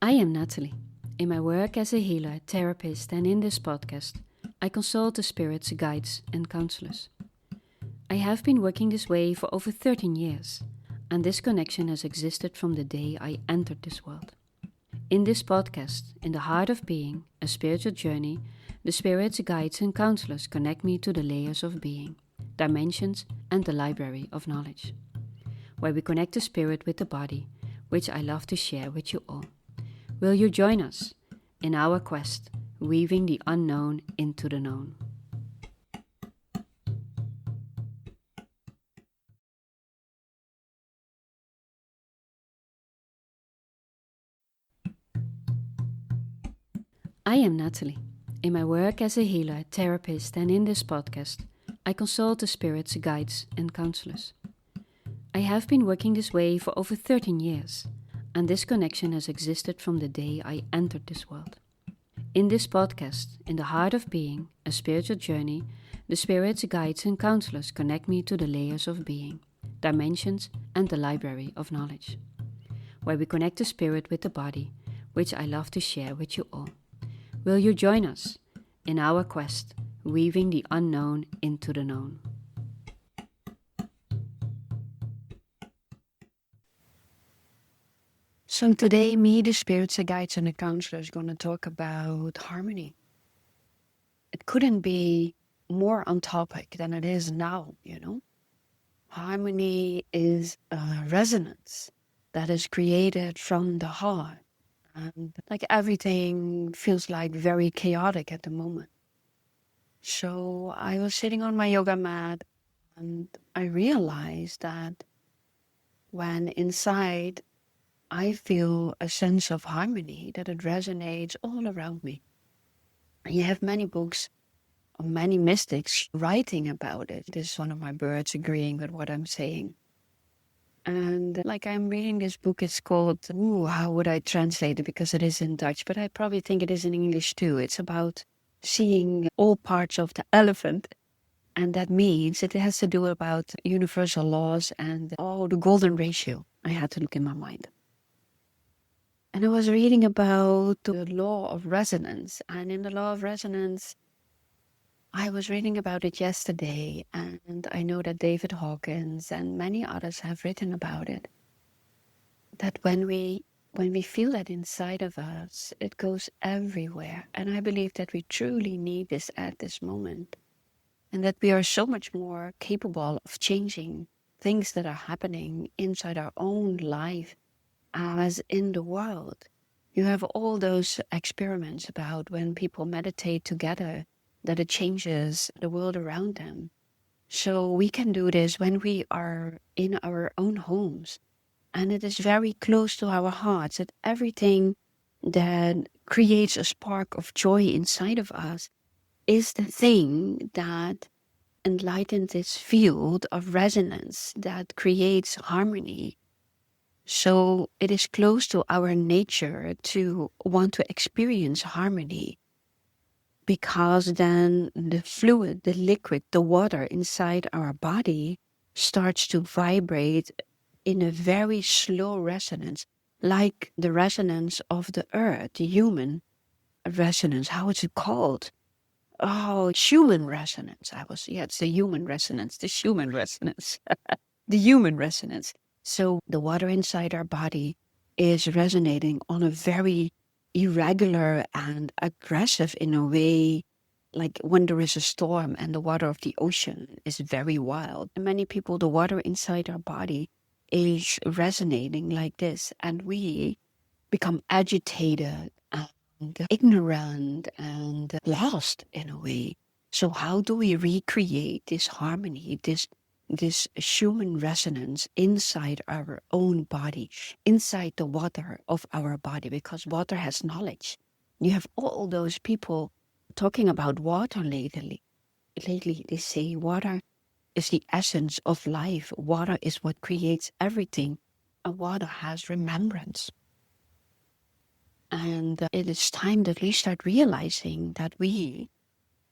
I am Natalie. In my work as a healer, therapist, and in this podcast, I consult the spirits, guides, and counselors. I have been working this way for over 13 years, and this connection has existed from the day I entered this world. In this podcast, In the Heart of Being, a spiritual journey, the spirits, guides, and counselors connect me to the layers of being, dimensions, and the library of knowledge, where we connect the spirit with the body, which I love to share with you all. Will you join us in our quest, weaving the unknown into the known? I am Natalie. In my work as a healer, therapist, and in this podcast, I consult the spirits, guides, and counselors. I have been working this way for over 13 years, and this connection has existed from the day I entered this world. In this podcast, In the Heart of Being, a spiritual journey, the spirits, guides, and counselors connect me to the layers of being, dimensions, and the library of knowledge, where we connect the spirit with the body, which I love to share with you all. Will you join us in our quest, weaving the unknown into the known? So today, me, the spirits, the guides, and the counselors, going to talk about harmony. It couldn't be more on topic than it is now, you know. Harmony is a resonance that is created from the heart. And like everything feels like very chaotic at the moment. So I was sitting on my yoga mat and I realized that when inside I feel a sense of harmony, that it resonates all around me. And you have many books or many mystics writing about it. This is one of my birds agreeing with what I'm saying. And like I'm reading this book, it's called, how would I translate it? Because it is in Dutch, but I probably think it is in English too. It's about seeing all parts of the elephant. And that means it has to do about universal laws and the golden ratio. I had to look in my mind. And I was reading about the law of resonance. And in the law of resonance, I was reading about it yesterday. And I know that David Hawkins and many others have written about it. That when we feel that inside of us, it goes everywhere. And I believe that we truly need this at this moment. And that we are so much more capable of changing things that are happening inside our own life as in the world. You have all those experiments about when people meditate together, that it changes the world around them. So we can do this when we are in our own homes. And it is very close to our hearts, that everything that creates a spark of joy inside of us is the thing that enlightens this field of resonance that creates harmony. So it is close to our nature to want to experience harmony, because then the fluid, the liquid, the water inside our body starts to vibrate in a very slow resonance, like the resonance of the earth, the human resonance. How is it called? Oh, human resonance. It's the human resonance, the human resonance, the human resonance. So the water inside our body is resonating on a very irregular and aggressive in a way, like when there is a storm and the water of the ocean is very wild. And many people, the water inside our body is resonating like this, and we become agitated and ignorant and lost in a way. So how do we recreate this harmony, this human resonance inside our own body, inside the water of our body? Because water has knowledge. You have all those people talking about water lately. Lately, they say water is the essence of life. Water is what creates everything. And water has remembrance. And it is time that we start realizing that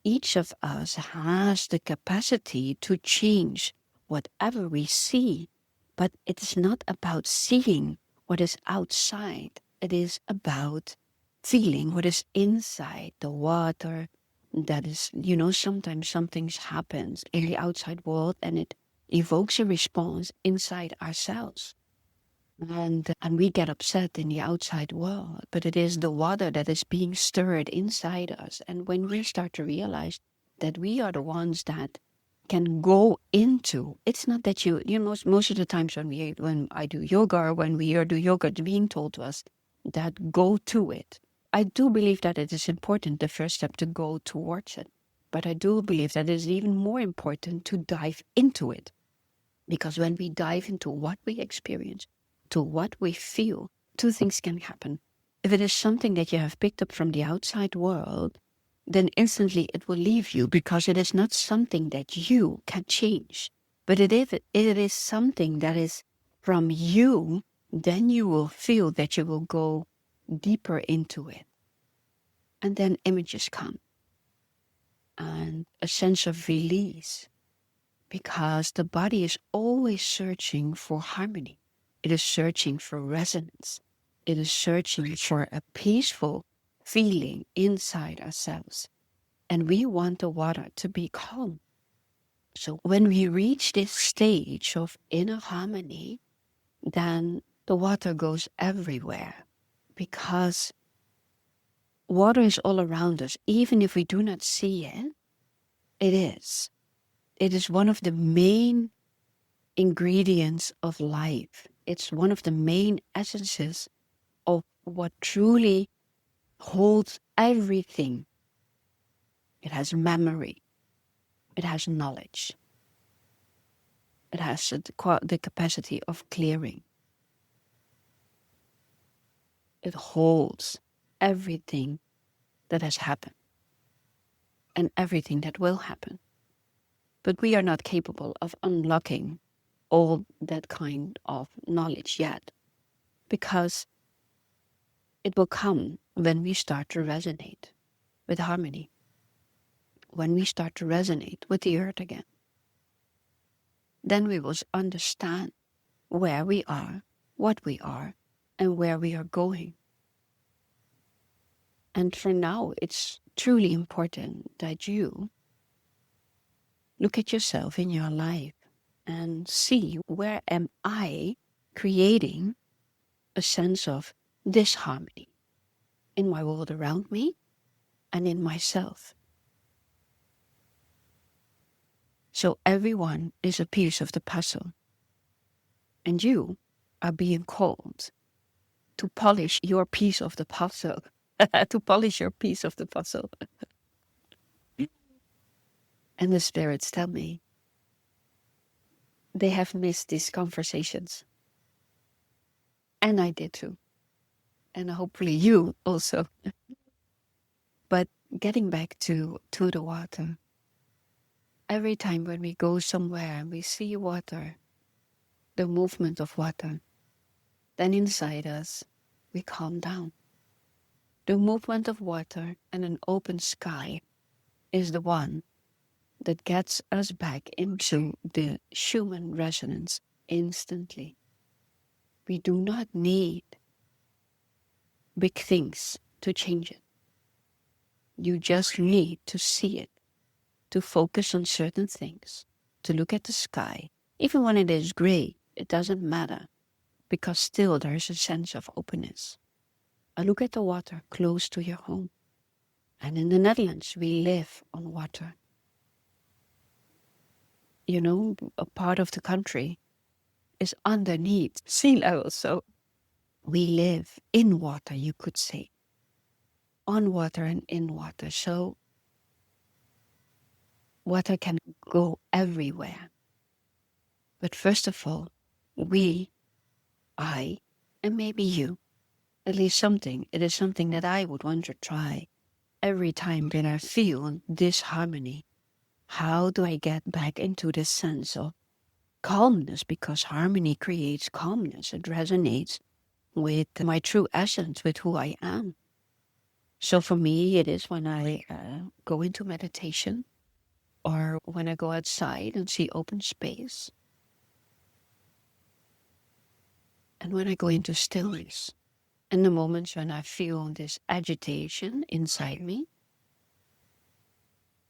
each of us has the capacity to change whatever we see. But it is not about seeing what is outside. It is about feeling what is inside the water. That is, sometimes something happens in the outside world and it evokes a response inside ourselves. And we get upset in the outside world, but it is the water that is being stirred inside us. And when we start to realize that we are the ones that can go into, it's not that most of the times when I do yoga or when we do yoga, it's being told to us that go to it. I do believe that it is important, the first step, to go towards it. But I do believe that it is even more important to dive into it. Because when we dive into what we experience, to what we feel, two things can happen. If it is something that you have picked up from the outside world, then instantly it will leave you because it is not something that you can change. But if it is something that is from you, then you will feel that you will go deeper into it. And then images come and a sense of release. Because the body is always searching for harmony. It is searching for resonance. It is searching for a peaceful feeling inside ourselves. And we want the water to be calm. So when we reach this stage of inner harmony, then the water goes everywhere. Because water is all around us. Even if we do not see it, it is. It is one of the main ingredients of life. It's one of the main essences of what truly holds everything. It has memory. It has knowledge. It has the capacity of clearing. It holds everything that has happened and everything that will happen. But we are not capable of unlocking all that kind of knowledge yet, because it will come when we start to resonate with harmony, when we start to resonate with the earth again. Then we will understand where we are, what we are, and where we are going. And for now, it's truly important that you look at yourself in your life and see, where am I creating a sense of disharmony in my world around me and in myself. So everyone is a piece of the puzzle. And you are being called to polish your piece of the puzzle. To polish your piece of the puzzle. And the spirits tell me they have missed these conversations. And I did too. And hopefully you also. But getting back to the water. Every time when we go somewhere and we see water, the movement of water, then inside us, we calm down. The movement of water and an open sky is the one that gets us back into the Schumann resonance instantly. We do not need big things to change it. You just need to see it, to focus on certain things, to look at the sky. Even when it is gray, it doesn't matter, because still there is a sense of openness. I look at the water close to your home. And in the Netherlands, we live on water. You know, a part of the country is underneath sea level. So we live in water, you could say. On water and in water. So water can go everywhere. But first of all, I, and maybe you, at least it is something that I would want to try. Every time that I feel disharmony, how do I get back into this sense of calmness? Because harmony creates calmness. It resonates with my true essence, with who I am. So for me, it is when I go into meditation, or when I go outside and see open space, and when I go into stillness. And the moments when I feel this agitation inside me,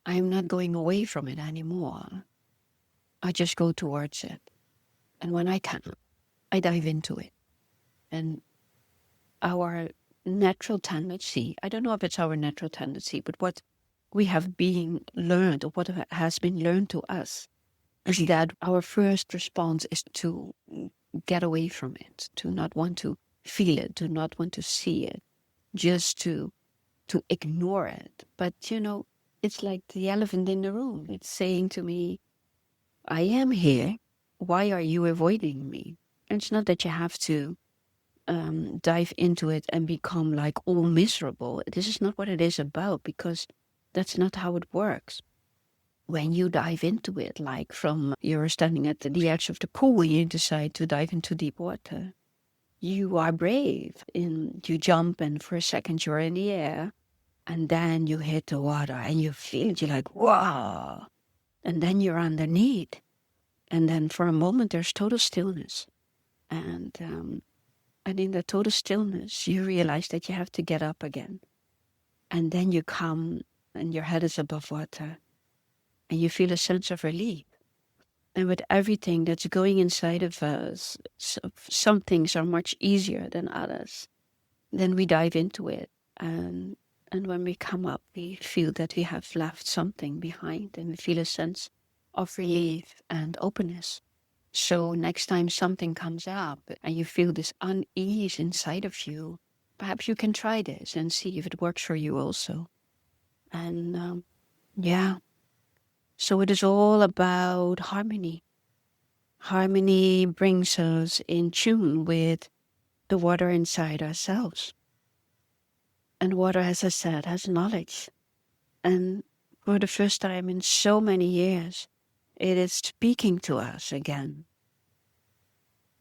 I'm not going away from it anymore. I just go towards it. And when I can, I dive into it. And our natural tendency, I don't know if it's our natural tendency, but what we have been learned, or what has been learned to us, is that our first response is to get away from it, to not want to feel it, to not want to see it, just to ignore it. But it's like the elephant in the room. It's saying to me, I am here. Why are you avoiding me? And it's not that you have to dive into it and become like all miserable. This is not what it is about, because that's not how it works. When you dive into it, like from you're standing at the edge of the pool, you decide to dive into deep water. You are brave, and you jump, and for a second you're in the air, and then you hit the water, and you feel it. You're like, wow, and then you're underneath, and then for a moment there's total stillness, and in the total stillness you realize that you have to get up again, and then you come, and your head is above water, and you feel a sense of relief. And with everything that's going inside of us, some things are much easier than others. Then we dive into it. And when we come up, we feel that we have left something behind, and we feel a sense of relief and openness. So next time something comes up and you feel this unease inside of you, perhaps you can try this and see if it works for you also. And yeah. So it is all about harmony. Harmony brings us in tune with the water inside ourselves. And water, as I said, has knowledge. And for the first time in so many years, it is speaking to us again.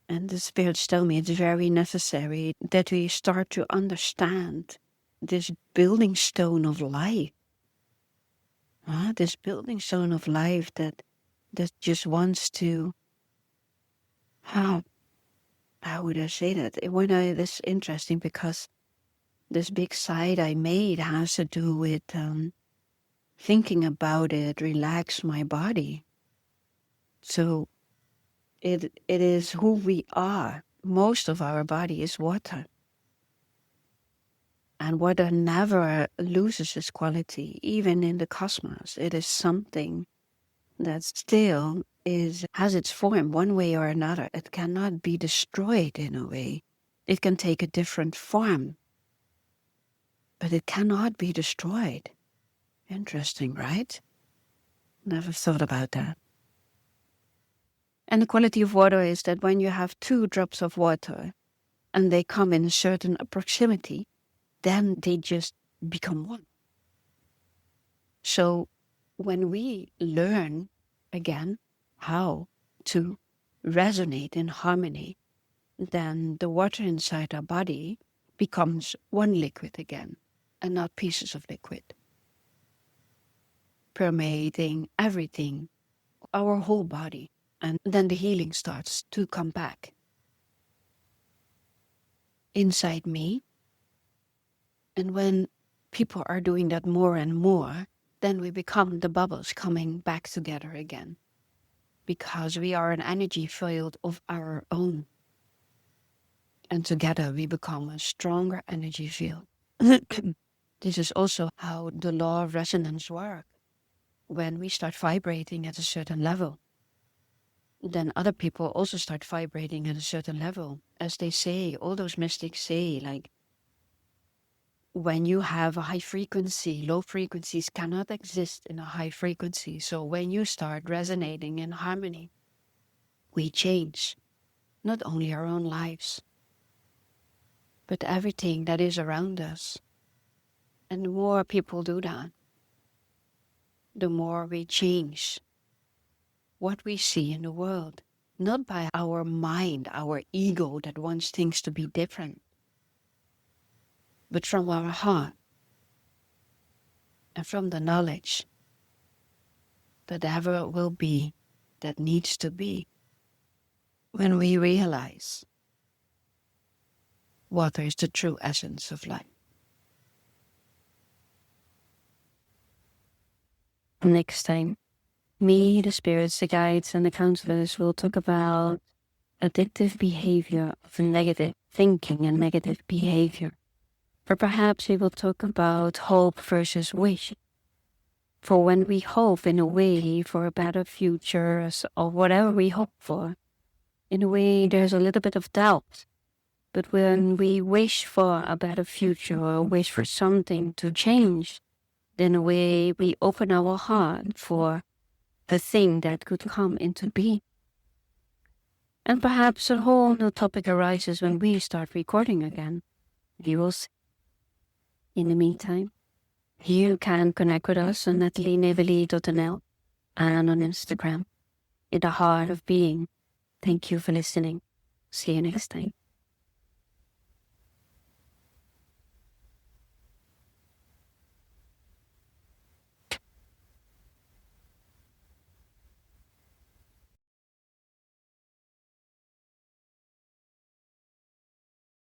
And the spirits tell me it's very necessary that we start to understand this building stone of life. This building stone of life that just wants to, how would I say that? This is interesting, because this big side I made has to do with thinking about it, relax my body. So it is who we are. Most of our body is water. And water never loses its quality, even in the cosmos. It is something that still has its form one way or another. It cannot be destroyed in a way. It can take a different form, but it cannot be destroyed. Interesting, right? Never thought about that. And the quality of water is that when you have 2 drops of water and they come in a certain proximity, then they just become one. So when we learn again how to resonate in harmony, then the water inside our body becomes one liquid again, and not pieces of liquid, permeating everything, our whole body. And then the healing starts to come back inside me. And when people are doing that more and more, then we become the bubbles coming back together again, because we are an energy field of our own. And together we become a stronger energy field. This is also how the law of resonance works. When we start vibrating at a certain level, then other people also start vibrating at a certain level. As they say, all those mystics say, like, when you have a high frequency, low frequencies cannot exist in a high frequency. So when you start resonating in harmony, we change not only our own lives, but everything that is around us. And the more people do that, the more we change what we see in the world. Not by our mind, our ego that wants things to be different, but from our heart and from the knowledge that ever will be, that needs to be. When we realize Water is the true essence of life. Next time, me, the spirits, the guides, and the counselors will talk about addictive behavior of negative thinking and negative behavior. Or perhaps we will talk about hope versus wish. For when we hope in a way for a better future or whatever we hope for, in a way there's a little bit of doubt. But when we wish for a better future or wish for something to change, then in a way we open our heart for the thing that could come into being. And perhaps a whole new topic arises when we start recording again. We will see. In the meantime, you can connect with us on natalieneveli.nl and on Instagram, in the heart of being. Thank you for listening. See you next time.